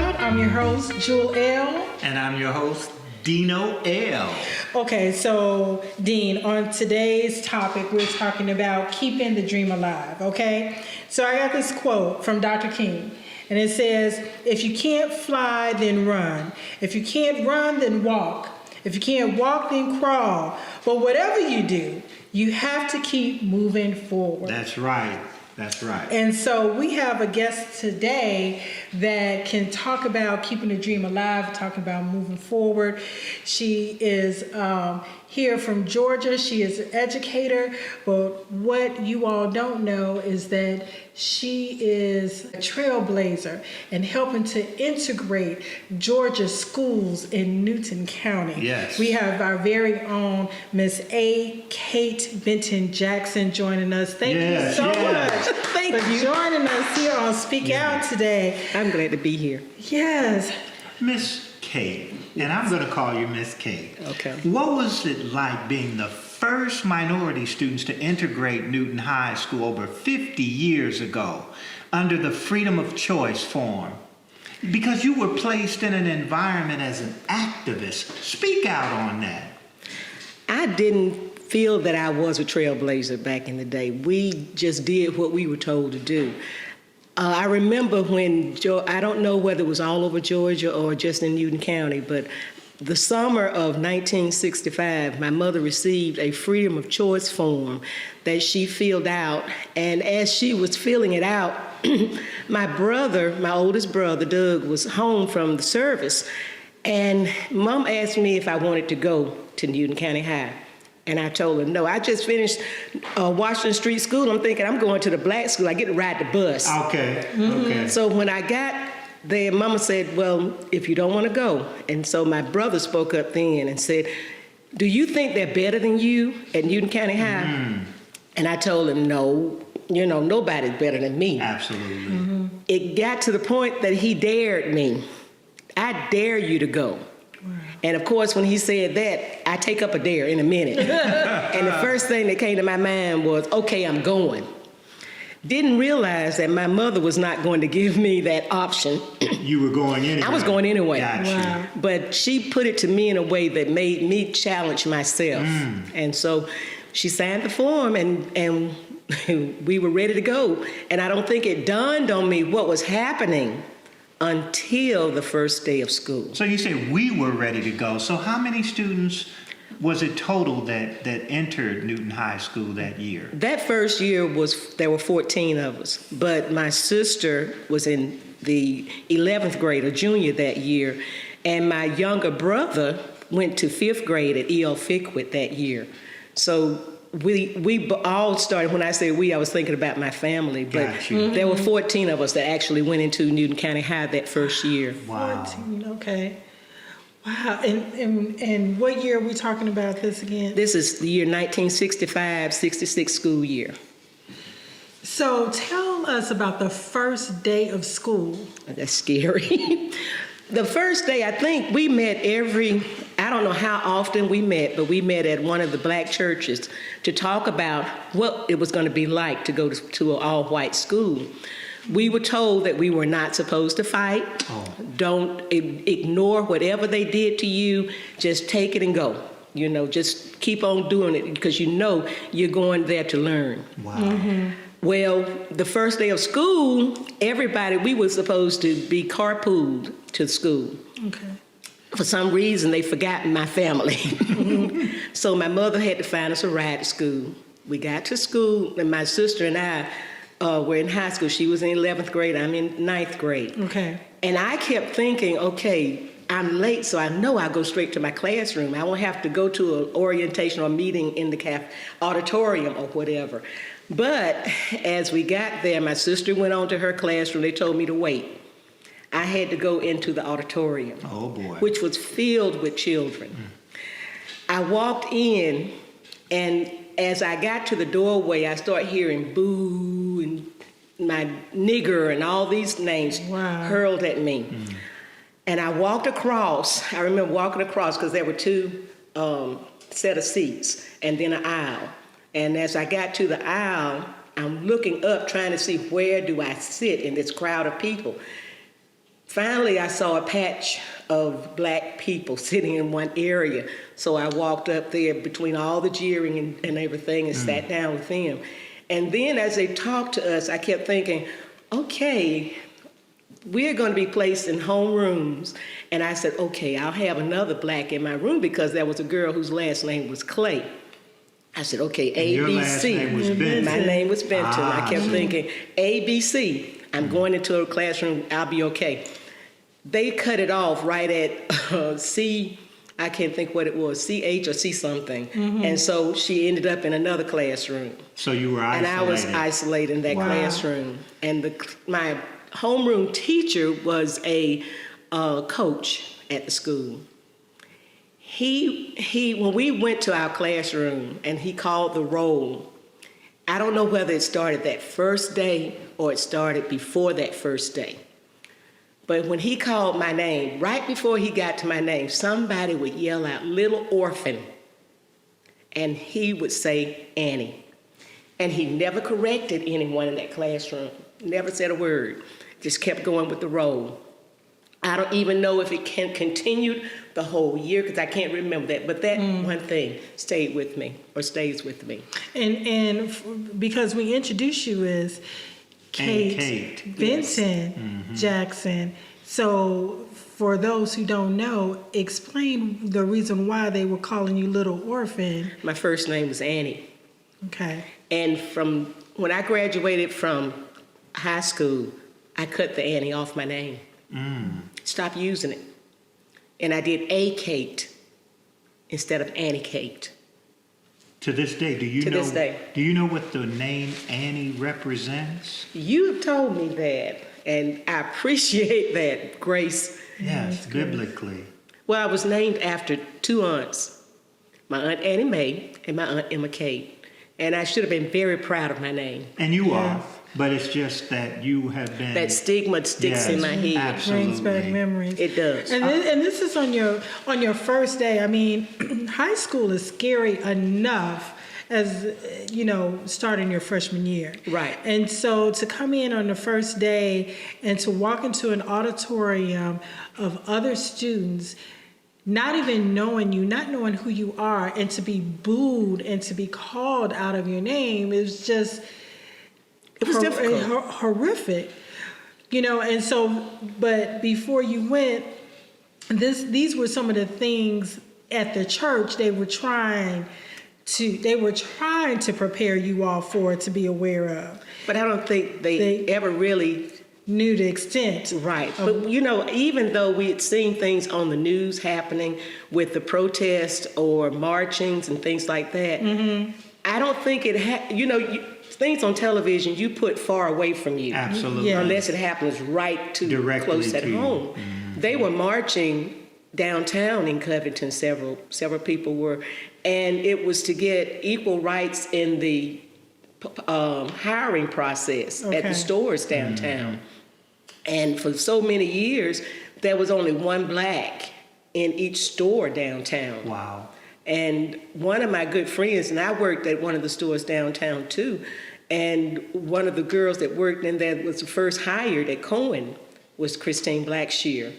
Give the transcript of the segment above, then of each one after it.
Out. I'm your host, Jewel L. And I'm your host, Dino L. Okay, so Dean, on today's topic, we're talking about keeping the dream alive, okay? So I got this quote from Dr. King, and it says, if you can't fly, then run. If you can't run, then walk. If you can't walk, then crawl. But whatever you do, you have to keep moving forward. That's right. That's right. And so we have a guest today that can talk about keeping the dream alive, talking about moving forward. She is here from Georgia. She is an educator, but what you all don't know is that she is a trailblazer and helping to integrate Georgia schools in Newton County. Yes. We have our very own Miss Kate Benton Jackson joining us. Thank you so much. Thank you for joining us here on Speak Out today. I'm glad to be here. Yes. Miss Kate, and I'm going to call you Miss Kate. Okay. What was it like being the first minority students to integrate Newton High School over 50 years ago under the freedom of choice form? Because you were placed in an environment as an activist. Speak out on that. I didn't feel that I was a trailblazer back in the day. We just did what we were told to do. I remember when, I don't know whether it was all over Georgia or just in Newton County, but the summer of 1965, my mother received a freedom of choice form that she filled out. And as she was filling it out, my oldest brother, Doug, was home from the service. And Mom asked me if I wanted to go to Newton County High. And I told her, no, I just finished Washington Street School. I'm thinking I'm going to the black school. I get to ride the bus. Okay, okay. So when I got there, Mama said, well, if you don't want to go. And so my brother spoke up then and said, do you think they're better than you at Newton County High? Mm. And I told him, no, nobody's better than me. Absolutely. Mm-hmm. It got to the point that he dared me. I dare you to go. And of course, when he said that, I take up a dare in a minute. And the first thing that came to my mind was, okay, I'm going. Didn't realize that my mother was not going to give me that option. You were going anyway. I was going anyway. Gotcha. Wow. But she put it to me in a way that made me challenge myself. Mm. And so she signed the form and we were ready to go. And I don't think it dawned on me what was happening until the first day of school. So you say we were ready to go. So how many students was it total that entered Newton High School that year? That first year there were 14 of us, but my sister was in the 11th grade, a junior that year, and my younger brother went to 5th grade at E.L. Fickwit that year. So we all started, when I say we, I was thinking about my family, but there were 14 of us that actually went into Newton County High that first year. Wow. 14, okay. Wow, and what year are we talking about this again? This is the year 1965-66 school year. So tell us about the first day of school. That's scary. The first day, I think we met I don't know how often we met, but we met at one of the black churches to talk about what it was going to be like to go to an all-white school. We were told that we were not supposed to fight. Oh. Don't ignore whatever they did to you. Just take it and go. Just keep on doing it because you're going there to learn. Wow. Mm-hmm. Well, the first day of school, we were supposed to be carpooled to school. Okay. For some reason, they forgot my family. So my mother had to find us a ride to school. We got to school, and my sister and I were in high school. She was in 11th grade. I'm in 9th grade. Okay. And I kept thinking, okay, I'm late, so I know I'll go straight to my classroom. I won't have to go to an orientation or meeting in the auditorium or whatever. But as we got there, my sister went on to her classroom. They told me to wait. I had to go into the auditorium, oh boy, which was filled with children. I walked in, and as I got to the doorway, I started hearing boo and my nigger and all these names hurled at me. And I walked across. I remember walking across because there were two set of seats and then an aisle. And as I got to the aisle, I'm looking up trying to see where do I sit in this crowd of people. finally I saw a patch of black people sitting in one area. So I walked up there between all the jeering and everything and sat down with them. And then as they talked to us, I kept thinking, okay, we're going to be placed in homerooms. And I said, okay, I'll have another black in my room because there was a girl whose last name was Clay. I said, okay, And your last ABC. name was Benton. My name was Benton. Ah, I kept thinking, ABC. I'm going into a classroom, I'll be okay. They cut it off right at C, I can't think what it was, CH or C something. And so she ended up in another classroom. So you were isolated. And I was isolated in that classroom. And my homeroom teacher was a coach at the school. He when we went to our classroom and he called the roll, I don't know whether it started that first day or it started before that first day. But when he called my name, right before he got to my name, somebody would yell out, "Little orphan." And he would say, "Annie." And he never corrected anyone in that classroom, never said a word, just kept going with the roll. I don't even know if it continued the whole year because I can't remember that, but that one thing stayed with me or stays with me. And because we introduced you as Kate Benton Jackson, so for those who don't know, explain the reason why they were calling you Little Orphan. My first name was Annie. Okay. And from when I graduated from high school, I cut the Annie off my name. Stopped using it. And I did a Kate instead of Annie Kate. To this day, do you know what the name Annie represents? You told me that, and I appreciate that, Grace. Yes, biblically. Well, I was named after two aunts, my Aunt Annie Mae and my Aunt Emma Kate. And I should have been very proud of my name. And you are, but it's just that you have been... That stigma sticks in my head. Absolutely. Brings back memories. It does. And this is on your first day. I mean, high school is scary enough as, starting your freshman year. Right. And so to come in on the first day and to walk into an auditorium of other students, not even knowing you, not knowing who you are, and to be booed and to be called out of your name is just... It was difficult. Horrific. And so, but before you went, these were some of the things at the church they were trying to prepare you all for, to be aware of. But I don't think they ever really knew the extent. Right. But, even though we had seen things on the news happening with the protests or marchings and things like that, I don't think it things on television you put far away from you. Absolutely. Yeah. Unless it happens directly close at home. They were marching downtown in Covington, several people were, and it was to get equal rights in the hiring process at the stores downtown. And for so many years, there was only one black in each store downtown. Wow. And one of my good friends, and I worked at one of the stores downtown too, and one of the girls that worked in there was first hired at Cohen was Christine Blackshear.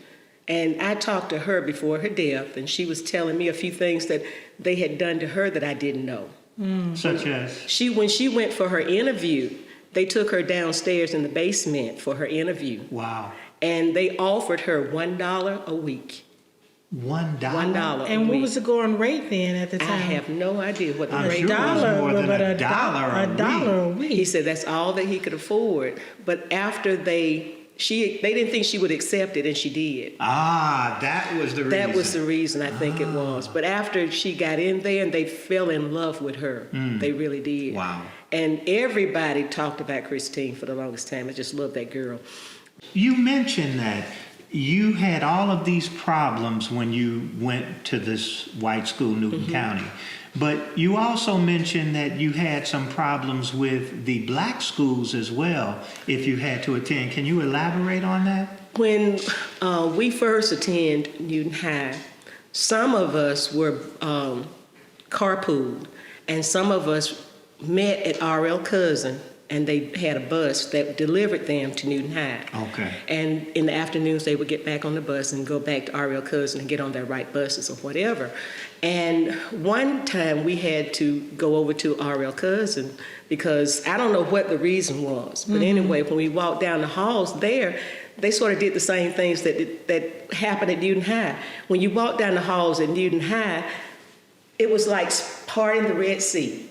And I talked to her before her death, and she was telling me a few things that they had done to her that I didn't know. Such as? When she went for her interview, they took her downstairs in the basement for her interview. Wow. And they offered her $1 a week. $1? $1 And what was the going rate then at the time? I have no idea what the I'm rate sure it was $1, more than but $1 $1 a week. He said that's all that he could afford. But after they didn't think she would accept it, and she did. Ah, that was the reason. That was the reason, I think it was. But after she got in there, and they fell in love with her. They really did. Wow. And everybody talked about Christine for the longest time. I just love that girl. You mentioned that you had all of these problems when you went to this white school, Newton County. But you also mentioned that you had some problems with the black schools as well, if you had to attend. Can you elaborate on that? When we first attended Newton High, some of us were carpooled, and some of us met at R.L. Cousin and they had a bus that delivered them to Newton High. Okay. And in the afternoons, they would get back on the bus and go back to R.L. Cousin and get on their right buses or whatever. And one time we had to go over to R.L. Cousin because I don't know what the reason was. But anyway, when we walked down the halls there, they sort of did the same things that happened at Newton High. When you walk down the halls at Newton High, it was like parting the Red Sea.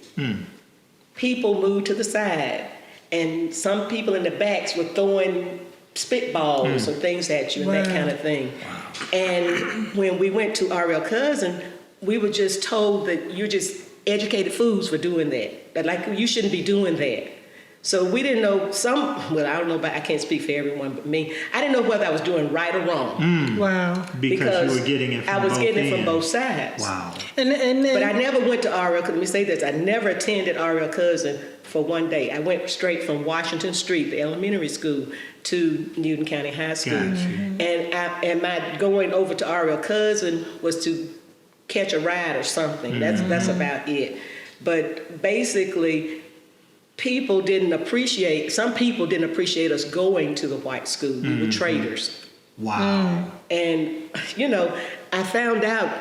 People moved to the side, and some people in the backs were throwing spitballs and things at you and that kind of thing. And when we went to R.L. Cousin, we were just told that you're just educated fools for doing that. That like you shouldn't be doing that. So we didn't know well, I don't know, but I can't speak for everyone but me. I didn't know whether I was doing right or wrong. Wow. Because you were getting it from I was both getting it from ends. both sides. Wow. And But I never went to R.L. Let me say this. I never attended R.L. Cousin for one day. I went straight from Washington Street, the elementary school, to Newton County High School. Gotcha. And my going over to R.L. Cousin was to catch a ride or something. That's about it. But basically, some people didn't appreciate us going to the white school. We were traitors. Wow. And, I found out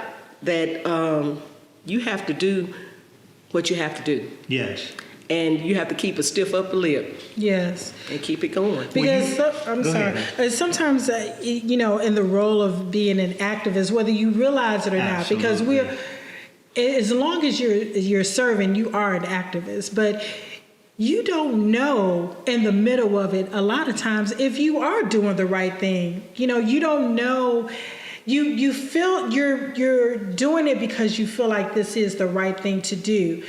that you have to do what you have to do. Yes. And you have to keep a stiff upper lip yes. and keep it going. Because I'm Go sorry. ahead. Sometimes, in the role of being an activist, whether you realize it or not, because as long as you're serving, you are an activist. But you don't know in the middle of it a lot of times if you are doing the right thing. You don't know. You feel you're doing it because you feel like this is the right thing to do.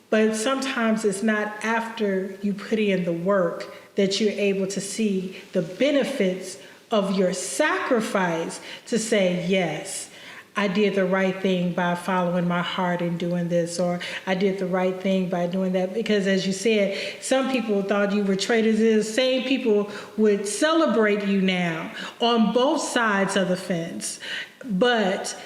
But sometimes it's not after you put in the work that you're able to see the benefits of your sacrifice to say, yes, I did the right thing by following my heart and doing this, or I did the right thing by doing that. Because as you said, some people thought you were traitors. The same people would celebrate you now on both sides of the fence. But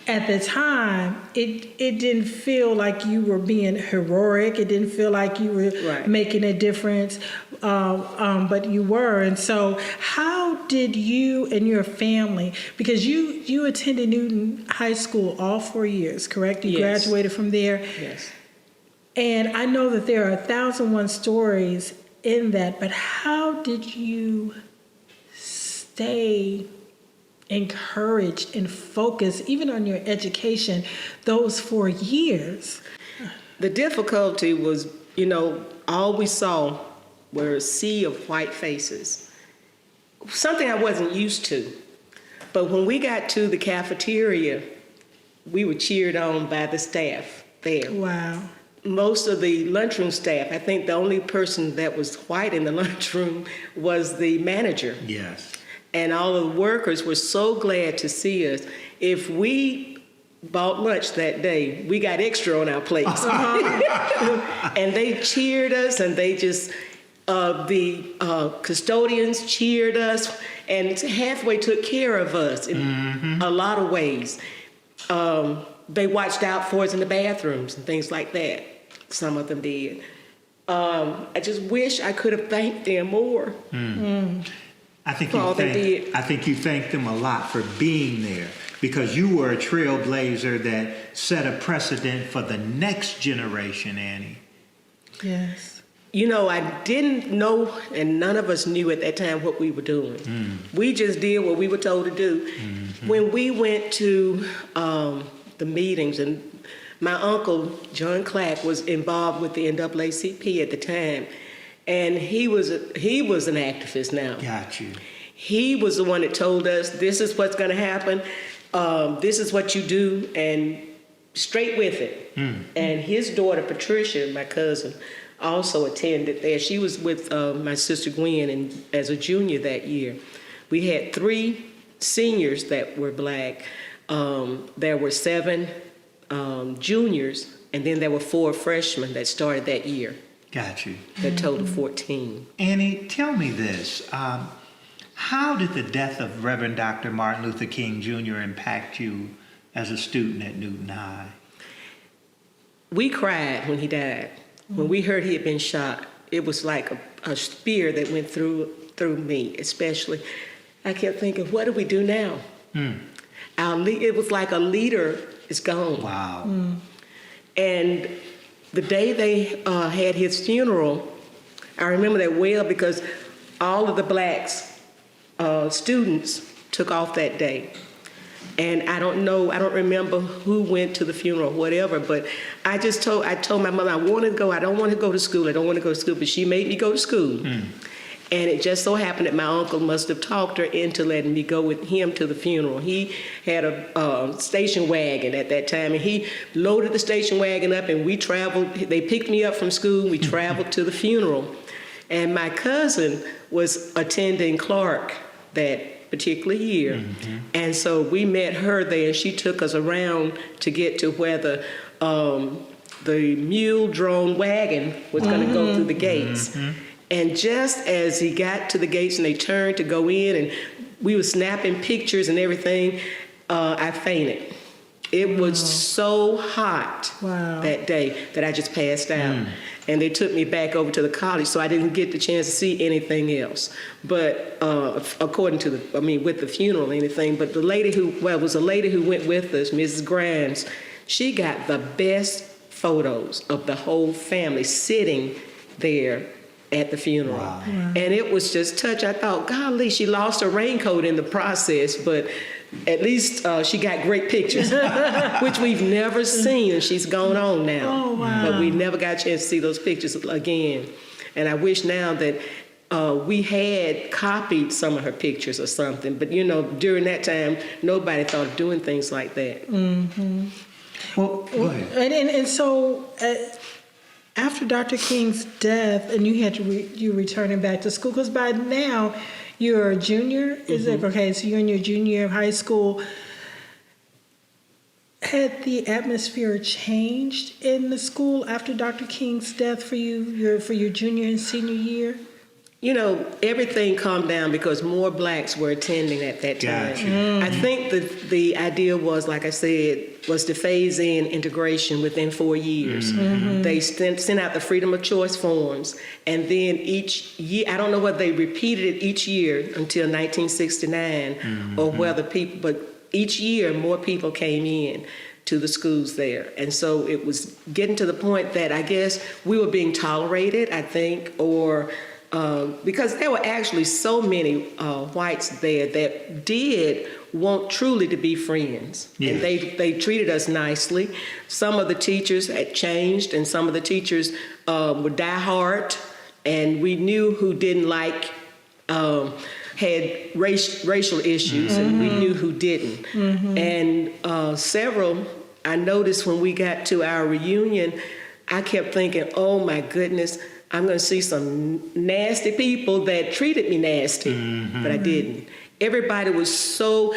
at the time, it didn't feel like you were being heroic. It didn't feel like you were making a difference, but you were. And so how did you and your family, because you attended Newton High School all 4 years, correct? You graduated from there? Yes. And I know that there are 1,001 stories in that, but how did you stay encouraged and focused, even on your education, those 4 years? The difficulty was, all we saw were a sea of white faces. Something I wasn't used to. But when we got to the cafeteria, we were cheered on by the staff there. Wow. Most of the lunchroom staff, I think the only person that was white in the lunchroom was the manager. Yes. And all of the workers were so glad to see us. If we bought lunch that day, we got extra on our plates. And they cheered us, and they just, the custodians cheered us and halfway took care of us in a lot of ways. They watched out for us in the bathrooms and things like that. Some of them did. I just wish I could have thanked them more. I think you thanked them a lot for being there, because you were a trailblazer that set a precedent for the next generation, Annie. Yes. I didn't know, and none of us knew at that time what we were doing. We just did what we were told to do. When we went to the meetings, and my uncle, John Clack, was involved with the NAACP at the time. And he was an activist now. Got you. He was the one that told us, this is what's going to happen. This is what you do, and straight with it. And his daughter, Patricia, my cousin, also attended there. She was with my sister Gwen as a junior that year. We had 3 seniors that were black. There were 7 juniors, and then there were 4 freshmen that started that year. Got you. That total 14. Annie, tell me this. How did the death of Reverend Dr. Martin Luther King Jr. impact you as a student at Newton High? We cried when he died. When we heard he had been shot, it was like a spear that went through me, especially. I kept thinking, what do we do now? It was like a leader is gone. Wow. And the day they had his funeral, I remember that well because all of the Blacks students took off that day. And I don't remember who went to the funeral or whatever, but I told my mother, I want to go. I don't want to go to school. I don't want to go to school, but she made me go to school. And it just so happened that my uncle must have talked her into letting me go with him to the funeral. He had a station wagon at that time, and he loaded the station wagon up, and we traveled. They picked me up from school. We traveled to the funeral. And my cousin was attending Clark that particular year. And so we met her there, and she took us around to get to where the mule-drawn wagon was going to go through the gates. And just as he got to the gates and they turned to go in and we were snapping pictures and everything, I fainted. It was so hot that day that I just passed out. And they took me back over to the college, so I didn't get the chance to see anything else. But according to with the funeral and anything, but the lady was a lady who went with us, Mrs. Grimes, she got the best photos of the whole family sitting there at the funeral. Wow. And it was just touch. I thought, golly, she lost her raincoat in the process, but at least she got great pictures, which we've never seen, and she's gone on now. Oh, wow. But we never got a chance to see those pictures again. And I wish now that we had copied some of her pictures or something, but during that time, nobody thought of doing things like that. Well, go ahead. And so after Dr. King's death, and you returning back to school, because by now you're a junior, is it? Okay, so you're in your junior year of high school. Had the atmosphere changed in the school after Dr. King's death for you, for your junior and senior year? Everything calmed down because more Blacks were attending at that time. Gotcha. I think the idea was, like I said, was to phase in integration within 4 years. They sent out the freedom of choice forms, and then each year, I don't know whether they repeated it each year until 1969 or whether but each year more people came in to the schools there. And so it was getting to the point that I guess we were being tolerated, I think, or because there were actually so many whites there that did want truly to be friends. Yes. And they treated us nicely. Some of the teachers had changed, and some of the teachers were diehard, and we knew who didn't like, had racial issues, and we knew who didn't. And several, I noticed when we got to our reunion, I kept thinking, oh my goodness, I'm going to see some nasty people that treated me nasty, but I didn't. Everybody was so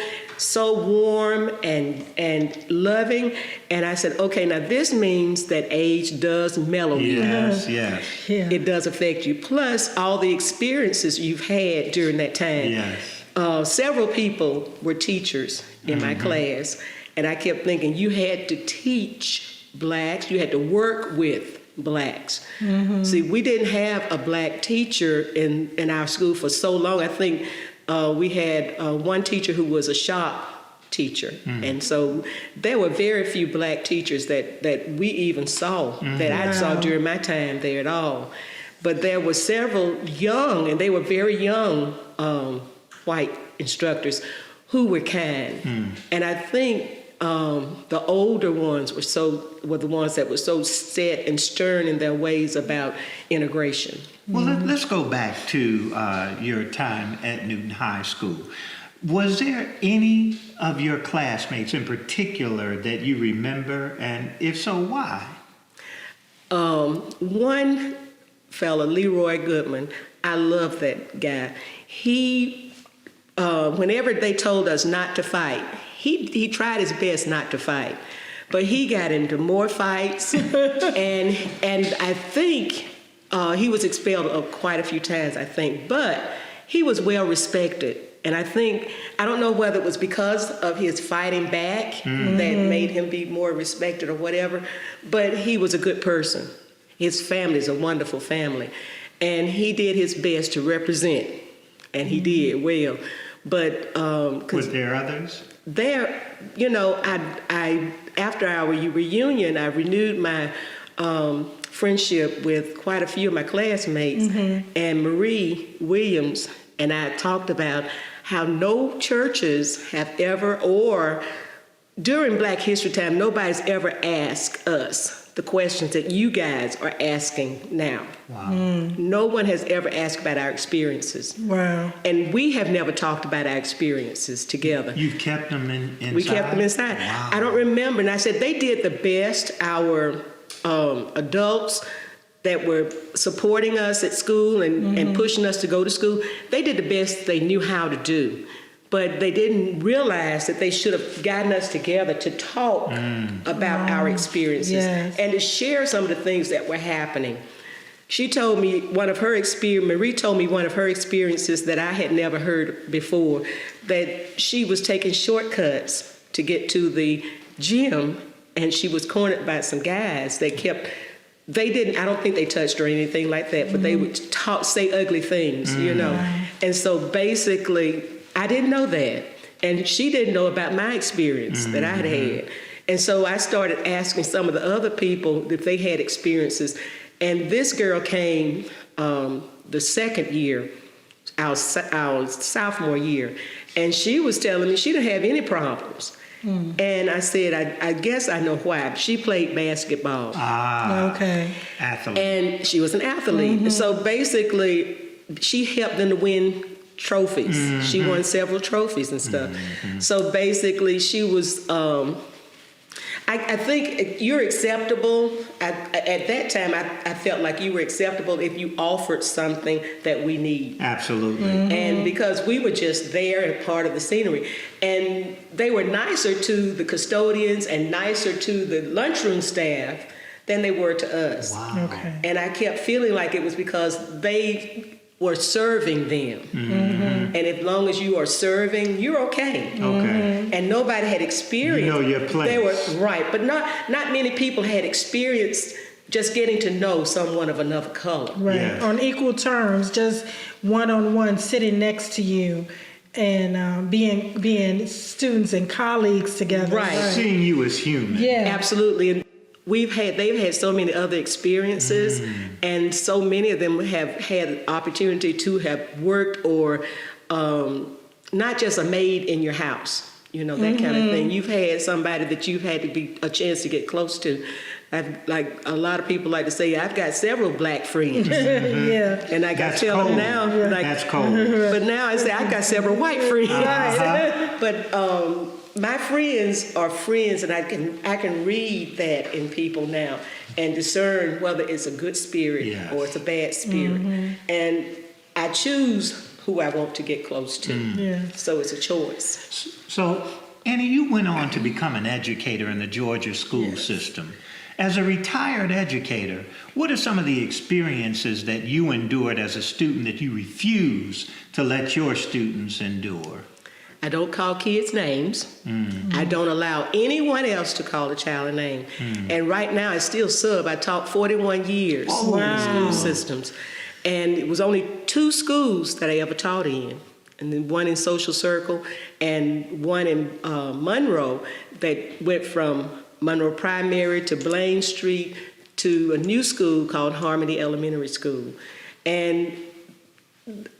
warm and loving, and I said, okay, now this means that age does mellow you. Yes. Yeah. It does affect you. Plus, all the experiences you've had during that time. Yes. Several people were teachers in my class, and I kept thinking, you had to teach Blacks, you had to work with Blacks. See, we didn't have a Black teacher in our school for so long. I think we had one teacher who was a shop teacher. And so there were very few Black teachers that we even saw, that I saw during my time there at all. But there were several young, and they were very young white instructors who were kind. And I think the older ones were the ones that were so set and stern in their ways about integration. Well, let's go back to your time at Newton High School. Was there any of your classmates in particular that you remember, and if so, why? One fella, Leroy Goodman, I love that guy. He, whenever they told us not to fight, he tried his best not to fight, but he got into more fights, and I think he was expelled quite a few times, I think, but he was well respected. And I don't know whether it was because of his fighting back that made him be more respected or whatever, but he was a good person. His family is a wonderful family. and he did his best to represent, and he did well. But Was there others? there, you know, I after our reunion, I renewed my friendship with quite a few of my classmates, and Marie Williams and I talked about how no churches have ever, or during Black History Time, nobody's ever asked us the questions that you guys are asking now. Wow. No one has ever asked about our experiences. Wow. And we have never talked about our experiences together. You've kept them inside? We kept them inside. Wow. I don't remember. And I said they did the best. Our adults that were supporting us at school and pushing us to go to school, they did the best they knew how to do. But they didn't realize that they should have gotten us together to talk about our experiences and to share some of the things that were happening. She told me Marie told me one of her experiences that I had never heard before, that she was taking shortcuts to get to the gym, and she was cornered by some guys that I don't think they touched her or anything like that, but they would say ugly things, you know. And so basically, I didn't know that. And she didn't know about my experience that I had. And so I started asking some of the other people if they had experiences. And this girl came the second year, our sophomore year, and she was telling me she didn't have any problems. And I said, I guess I know why. She played basketball. Okay. Athlete. And she was an athlete. And so basically, she helped them to win trophies. She won several trophies and stuff. So basically, she was, I think you're acceptable. At that time, I felt like you were acceptable if you offered something that we need. Absolutely. And because we were just there and part of the scenery. And they were nicer to the custodians and nicer to the lunchroom staff than they were to us. Wow. Okay. And I kept feeling like it was because they were serving them. And as long as you are serving, you're okay. Okay. And nobody had experienced. You know your place. They were right, but not many people had experienced just getting to know someone of another color. Right. Yes. On equal terms, just one-on-one, sitting next to you, and being students and colleagues together. Right. Seeing you as human. Yeah. Absolutely. And they've had so many other experiences, and so many of them have had opportunity to have worked or not just a maid in your house, you know, that kind of thing. You've had somebody that you've had to be a chance to get close to. Like a lot of people like to say, I've got several Black friends. Yeah. And I got to tell them now, like, That's cold. but now I say I've got several white friends. But my friends are friends, and I can read that in people now and discern whether it's a good spirit or it's a bad spirit. And I choose who I want to get close to. So it's a choice. So, Annie, you went on to become an educator in the Georgia school system. As a retired educator, what are some of the experiences that you endured as a student that you refuse to let your students endure? I don't call kids names. I don't allow anyone else to call a child a name. And right now, I still sub. I taught 41 years in school systems. And it was only 2 schools that I ever taught in. And then one in Social Circle and one in Monroe that went from Monroe Primary to Blaine Street to a new school called Harmony Elementary School. And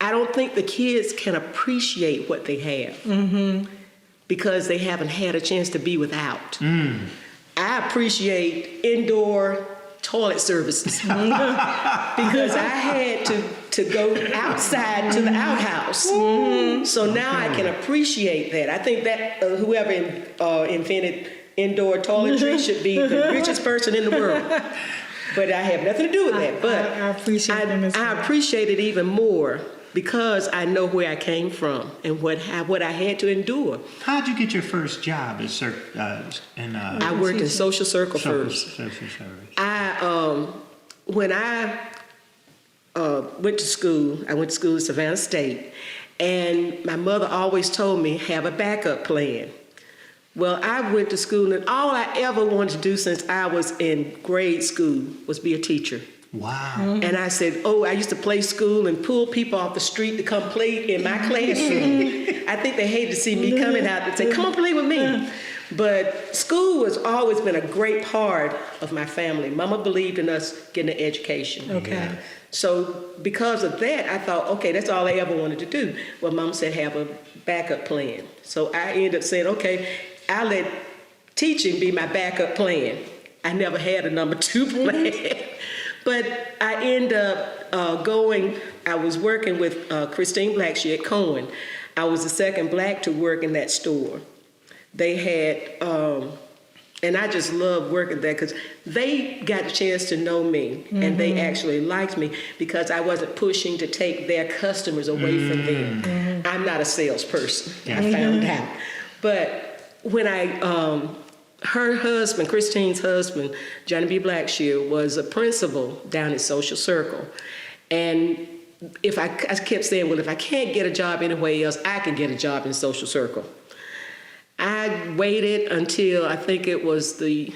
I don't think the kids can appreciate what they have because they haven't had a chance to be without. I appreciate indoor toilet services because I had to go outside to the outhouse. So now I can appreciate that. I think that whoever invented indoor toiletry should be the richest person in the world. But I have nothing to do with that. But I appreciate them as well. I appreciate it even more because I know where I came from and what I had to endure. How'd you get your first job as I worked in Social Circle first. Social service? When I went to school, I went to school at Savannah State, and my mother always told me, have a backup plan. Well, I went to school, and all I ever wanted to do since I was in grade school was be a teacher. Wow. And I said, oh, I used to play school and pull people off the street to come play in my classroom. I think they hated to see me coming out and say, come on, play with me. But school has always been a great part of my family. Mama believed in us getting an education. Okay. Yeah. So because of that, I thought, okay, that's all I ever wanted to do. Well, Mom said have a backup plan. So I ended up saying, okay, I'll let teaching be my backup plan. I never had a number 2 plan. But I ended up I was working with Christine Blackshear at Cohen. I was the second black to work in that store. They had, and I just loved working there because they got a chance to know me, and they actually liked me because I wasn't pushing to take their customers away from them. I'm not a salesperson, I found out. But when her husband, Christine's husband, Johnny B. Blackshear, was a principal down at Social Circle. And I kept saying, well, if I can't get a job anywhere else, I can get a job in Social Circle. I waited until I think it was the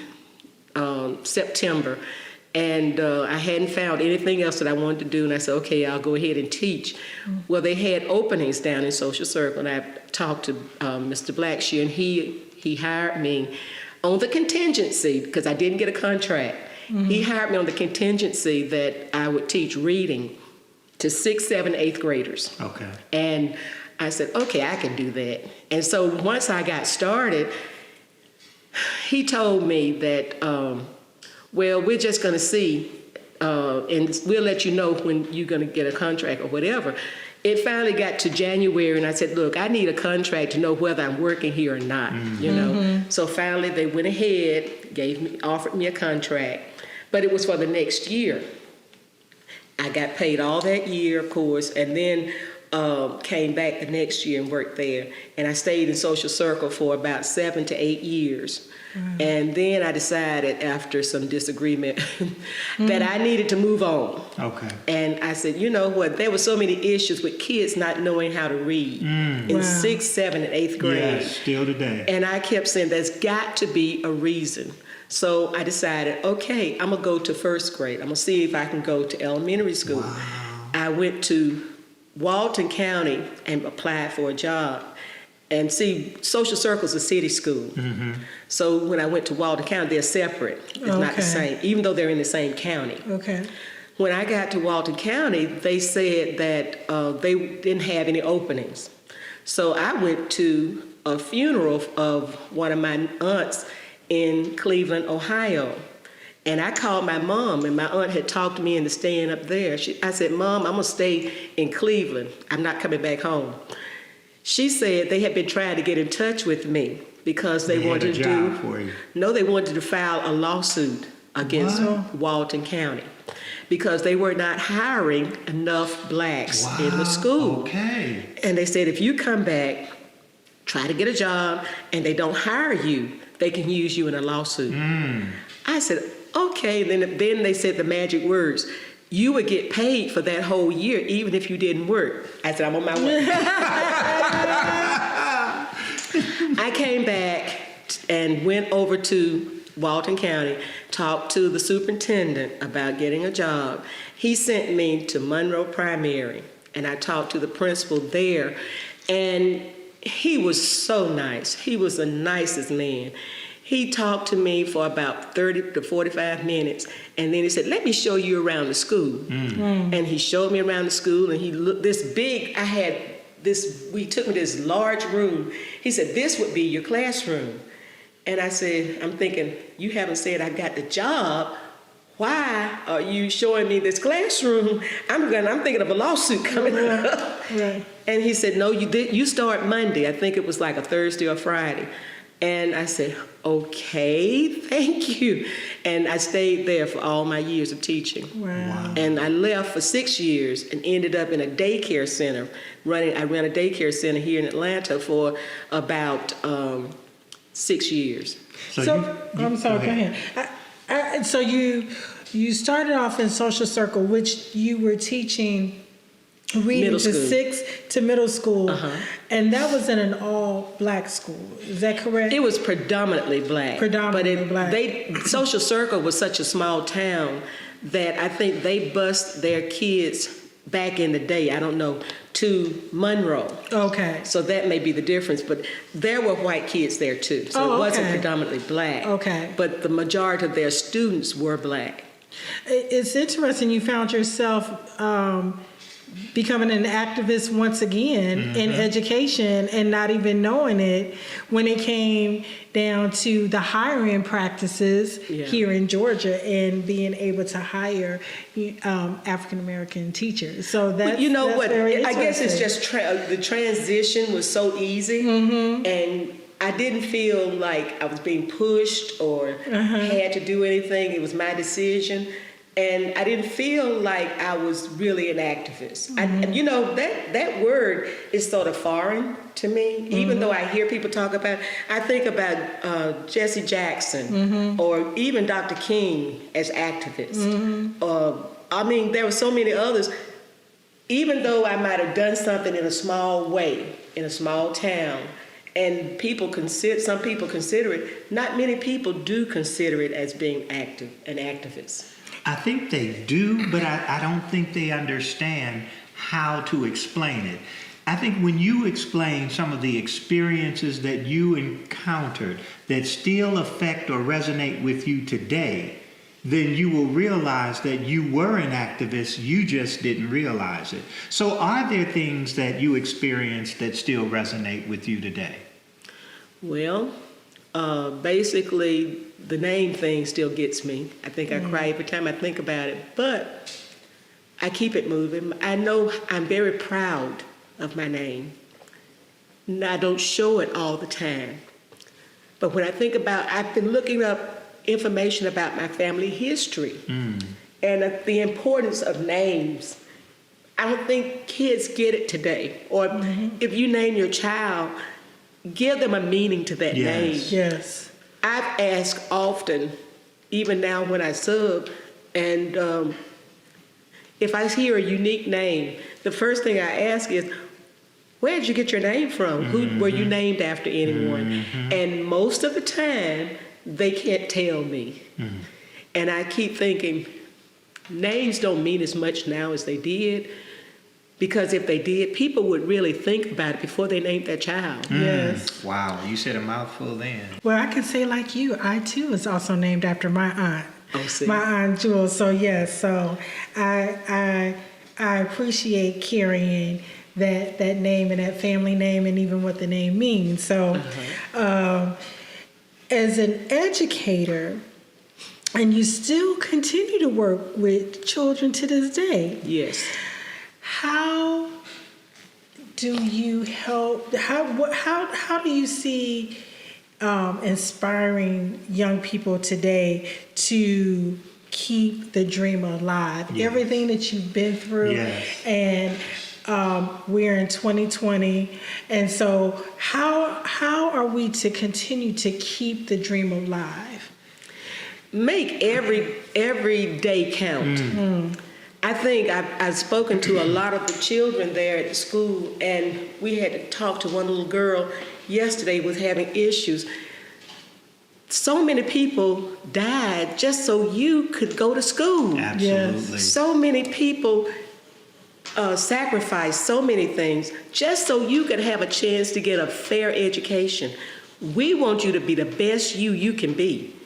September, and I hadn't found anything else that I wanted to do, and I said, okay, I'll go ahead and teach. Well, they had openings down in Social Circle, and I talked to Mr. Blackshear, and he hired me on the contingency, because I didn't get a contract. He hired me on the contingency that I would teach reading to 6th, 7th, 8th graders. Okay. And I said, okay, I can do that. And so once I got started, he told me that, well, we're just going to see, and we'll let you know when you're going to get a contract or whatever. It finally got to January, and I said, look, I need a contract to know whether I'm working here or not, you know. So finally, they went ahead, offered me a contract, but it was for the next year. I got paid all that year, of course, and then came back the next year and worked there. And I stayed in Social Circle for about 7 to 8 years. And then I decided, after some disagreement, that I needed to move on. Okay. And I said, you know what, there were so many issues with kids not knowing how to read in 6th, 7th, and 8th grade. Yes, still today. And I kept saying, there's got to be a reason. So I decided, okay, I'm gonna go to 1st grade. I'm gonna see if I can go to elementary school. Wow. I went to Walton County and applied for a job. And see, Social Circle's a city school. So when I went to Walton County, they're separate. It's not the same, even though they're in the same county. Okay. When I got to Walton County, they said that they didn't have any openings. So I went to a funeral of one of my aunts in Cleveland, Ohio. And I called my mom, and my aunt had talked me into staying up there. I said, Mom, I'm gonna stay in Cleveland. I'm not coming back home. She said they had been trying to get in touch with me because they wanted to do, for you. no, they wanted to file a lawsuit against Walton County because they were not hiring enough blacks in the school. Okay. And they said, if you come back, try to get a job, and they don't hire you, they can use you in a lawsuit. I said, okay. Then they said the magic words. You would get paid for that whole year, even if you didn't work. I said, I'm on my way. I came back and went over to Walton County, talked to the superintendent about getting a job. He sent me to Monroe Primary, and I talked to the principal there, and he was so nice. He was the nicest man. He talked to me for about 30 to 45 minutes, and then he said, let me show you around the school. And he showed me around the school, and he looked this big, we took me to this large room. He said, this would be your classroom. And I said, I'm thinking, you haven't said I got the job. Why are you showing me this classroom? I'm thinking of a lawsuit coming up. Right. And he said, no, you start Monday. I think it was like a Thursday or Friday. And I said, okay, thank you. And I stayed there for all my years of teaching. Wow. And I left for 6 years and ended up in a daycare center. I ran a daycare center here in Atlanta for about 6 years. I'm sorry, go ahead. So you started off in Social Circle, which you were teaching reading to 6th to middle school, and that was in an all-black school. Is that correct? It was predominantly black. Black. Social Circle was such a small town that I think they bused their kids back in the day, I don't know, to Monroe. Okay. So that may be the difference, but there were white kids there too. So it wasn't predominantly black. Okay. But the majority of their students were black. It's interesting you found yourself becoming an activist once again in education and not even knowing it when it came down to the hiring practices here in Georgia and being able to hire African American teachers. So that's, you know that's what? very I guess it's interesting. just the transition was so easy, and I didn't feel like I was being pushed or had to do anything. It was my decision. And I didn't feel like I was really an activist. You know, that word is sort of foreign to me, even though I hear people talk about it. I think about Jesse Jackson or even Dr. King as activists. I mean, there were so many others. Even though I might have done something in a small way, in a small town, and some people consider it, not many people do consider it as being an activist. I think they do, but I don't think they understand how to explain it. I think when you explain some of the experiences that you encountered that still affect or resonate with you today, then you will realize that you were an activist, you just didn't realize it. So are there things that you experienced that still resonate with you today? Well, basically, the name thing still gets me. I think I cry every time I think about it, but I keep it moving. I know I'm very proud of my name. And I don't show it all the time. But when I think about, I've been looking up information about my family history and the importance of names. I don't think kids get it today. Or if you name your child, give them a meaning to that name. Yes. I've asked often, even now when I sub, and if I hear a unique name, the first thing I ask is, where did you get your name from? Who were you named after anyone? And most of the time, they can't tell me. And I keep thinking, names don't mean as much now as they did. Because if they did, people would really think about it before they named their child. Yes. Wow, you said a mouthful then. Well, I can say like you, I too was also named after my aunt. Oh, see. My aunt Jules. So yes, so I appreciate carrying that name and that family name and even what the name means. So as an educator, and you still continue to work with children to this day. Yes. How do you help? How do you see inspiring young people today to keep the dream alive? Yes. Everything that you've been through, and we're in 2020, and so how are we to continue to keep the dream alive? Make every day count. I think I've spoken to a lot of the children there at the school, and we had to talk to one little girl yesterday who was having issues. So many people died just so you could go to school. Absolutely. So many people sacrificed so many things just so you could have a chance to get a fair education. We want you to be the best you can be.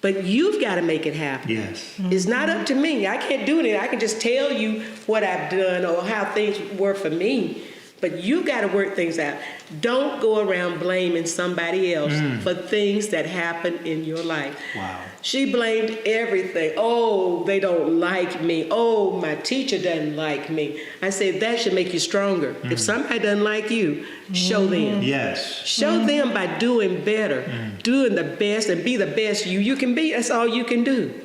But you've got to make it happen. Yes. It's not up to me. I can't do anything. I can just tell you what I've done or how things were for me. But you got to work things out. Don't go around blaming somebody else for things that happen in your life. Wow. She blamed everything. Oh, they don't like me. Oh, my teacher doesn't like me. I said, that should make you stronger. If somebody doesn't like you, show them. Yes. Show them by doing better, doing the best, and be the best you can be. That's all you can do.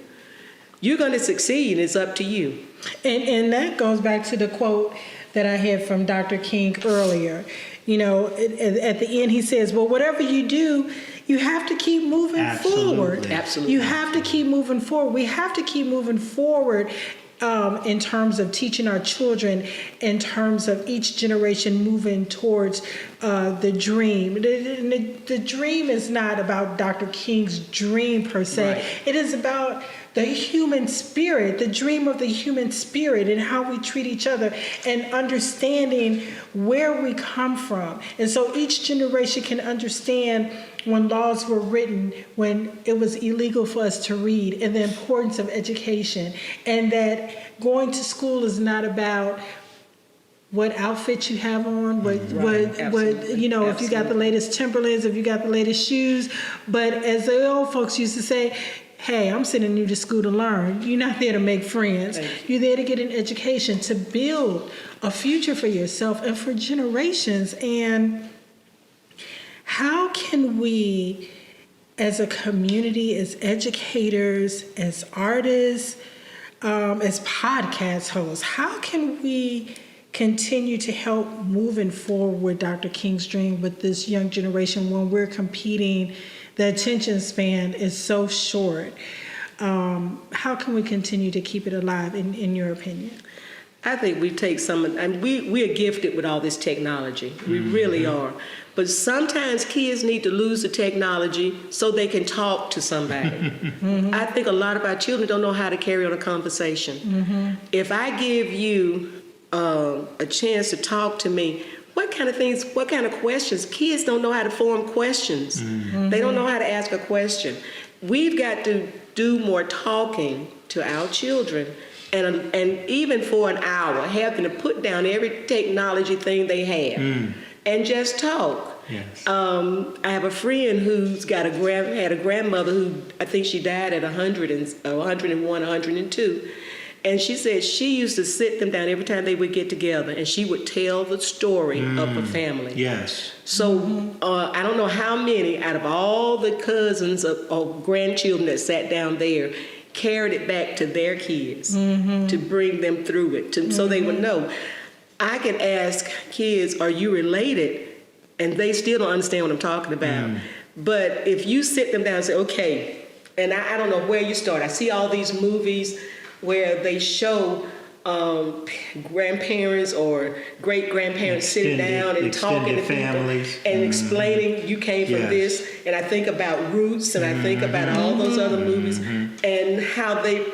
You're going to succeed. It's up to you. And that goes back to the quote that I had from Dr. King earlier. You know, at the end he says, well, whatever you do, you have to keep moving forward. Absolutely. You have to keep moving forward. We have to keep moving forward in terms of teaching our children, in terms of each generation moving towards the dream. The dream is not about Dr. King's dream per se. Right. It is about the human spirit, the dream of the human spirit, and how we treat each other, and understanding where we come from. And so each generation can understand when laws were written, when it was illegal for us to read, and the importance of education, and that going to school is not about what outfit you have on, what you know, if you got the latest Timberlands, if you got the latest shoes. But as the old folks used to say, hey, I'm sending you to school to learn. You're not there to make friends. You're there to get an education, to build a future for yourself and for generations. And how can we, as a community, as educators, as artists, as podcast hosts, how can we continue to help moving forward with Dr. King's dream with this young generation when we're competing? The attention span is so short. How can we continue to keep it alive, in your opinion? I think we take and we are gifted with all this technology. We really are. But sometimes kids need to lose the technology so they can talk to somebody. I think a lot of our children don't know how to carry on a conversation. If I give you a chance to talk to me, what kind of questions? Kids don't know how to form questions. They don't know how to ask a question. We've got to do more talking to our children, and even for an hour, have them to put down every technology thing they have and just talk. Yes. I have a friend who's had a grandmother who, I think she died at 101, 102. And she said she used to sit them down every time they would get together, and she would tell the story of her family. Yes. So I don't know how many out of all the cousins or grandchildren that sat down there carried it back to their kids to bring them through it, so they would know. I can ask kids, are you related? And they still don't understand what I'm talking about. But if you sit them down and say, okay, and I don't know where you start. I see all these movies where they show grandparents or great-grandparents sitting down and talking to families. people and explaining, you came from this. And I think about Roots, and I think about all those other movies, and how they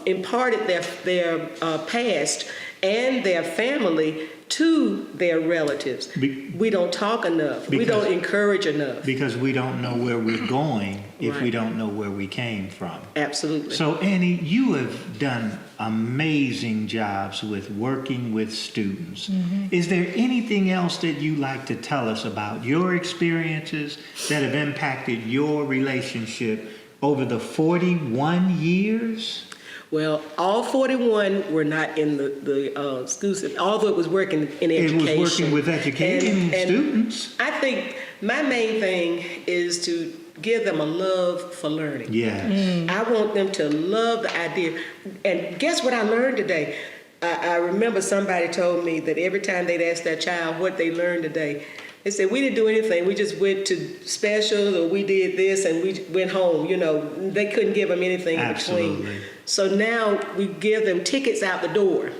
imparted their past and their family to their relatives. We don't talk enough. We don't encourage enough. Because we don't know where we're going if we don't know where we came from. Absolutely. So Annie, you have done amazing jobs with working with students. Is there anything else that you'd like to tell us about your experiences that have impacted your relationship over the 41 years? Well, all 41 were not in the schools, although it was working in education. It was working with educating students. I think my main thing is to give them a love for learning. Yes. I want them to love the idea. And guess what I learned today? I remember somebody told me that every time they'd ask their child what they learned today, they said, we didn't do anything. We just went to specials, or we did this, and we went home. You know, they couldn't give them anything in between. So now we give them tickets out the door.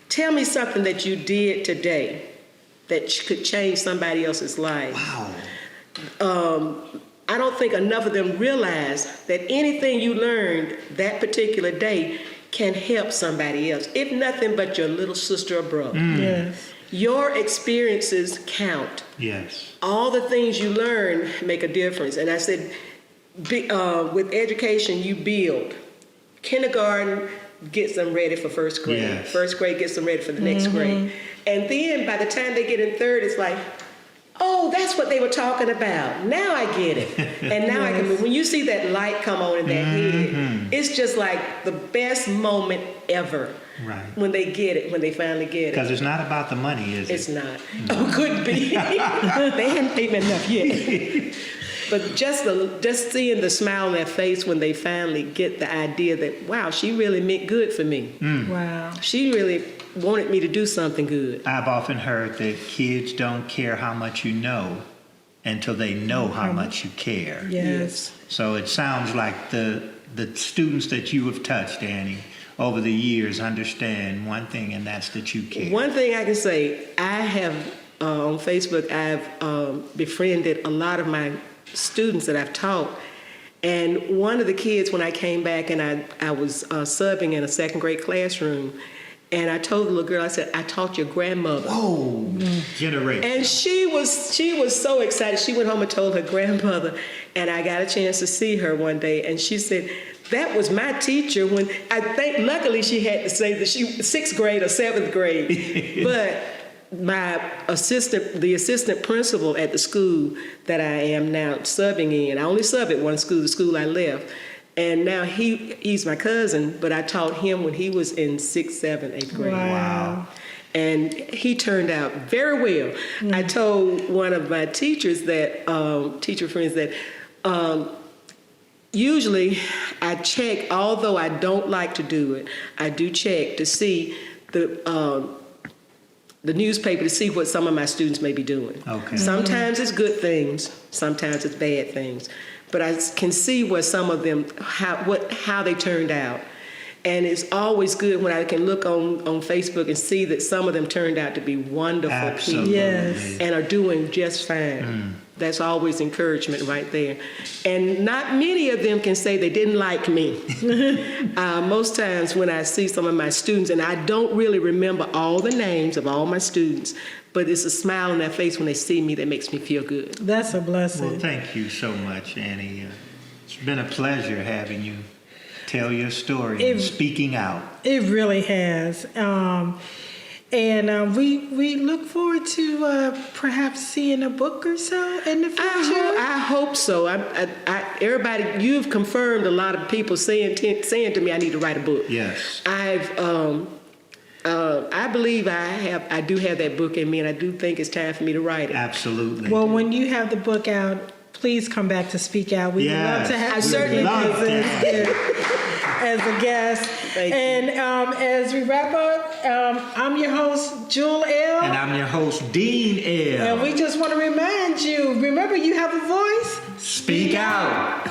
Tell me something that you did today that could change somebody else's life. Wow. I don't think enough of them realize that anything you learned that particular day can help somebody else, if nothing but your little sister or brother. Yes. Your experiences count. Yes. All the things you learn make a difference. And I said, with education, you build. Kindergarten gets them ready for first grade. Yes. First grade gets them ready for the next grade. And then by the time they get in third, it's like, oh, that's what they were talking about. Now I get it. And now I can, when you see that light come on in their head, it's just like the best moment ever. Right. When they get it, when they finally get it. Because it's not about the money, is it? It's not. Oh, could be. They hadn't paid me enough yet. But just seeing the smile on their face when they finally get the idea that, wow, she really meant good for me. Wow. She really wanted me to do something good. I've often heard that kids don't care how much you know until they know how much you care. Yes. So it sounds like the students that you have touched, Annie, over the years understand one thing, and that's that you care. One thing I can say, I have on Facebook, I've befriended a lot of my students that I've taught. And one of the kids, when I came back and I was subbing in a second grade classroom, and I told the little girl, I said, I taught your grandmother. Whoa, generation. And she was so excited. She went home and told her grandmother, and I got a chance to see her one day, and she said, that was my teacher when, I think, luckily she had to say that she, 6th grade or 7th grade, but the assistant principal at the school that I am now subbing in, I only sub at one school, the school I left, and now he's my cousin, but I taught him when he was in 6th, 7th, 8th grade. Wow. And he turned out very well. I told one of my teachers that, teacher friends, that usually I check, although I don't like to do it, I do check to see the newspaper to see what some of my students may be doing. Okay. Sometimes it's good things, sometimes it's bad things, but I can see where some of them, how they turned out. And it's always good when I can look on Facebook and see that some of them turned out to be wonderful Absolutely. people Yes. and are doing just fine. That's always encouragement right there. And not many of them can say they didn't like me. Most times when I see some of my students, and I don't really remember all the names of all my students, but it's a smile on their face when they see me that makes me feel good. That's a blessing. Well, thank you so much, Annie. It's been a pleasure having you tell your story and speaking out. It really has. And we look forward to perhaps seeing a book or so in the future. I hope so. Everybody, you've confirmed a lot of people saying to me, I need to write a book. Yes. I believe I do have that book in me, and I do think it's time for me to write it. Absolutely. Well, when you have the book out, please come back to speak out. We would love to have I you certainly here as a guest. Thank you. And as we wrap up, I'm your host, Jewel L. And I'm your host, Dean L. And we just want to remind you, remember you have a voice? Speak out.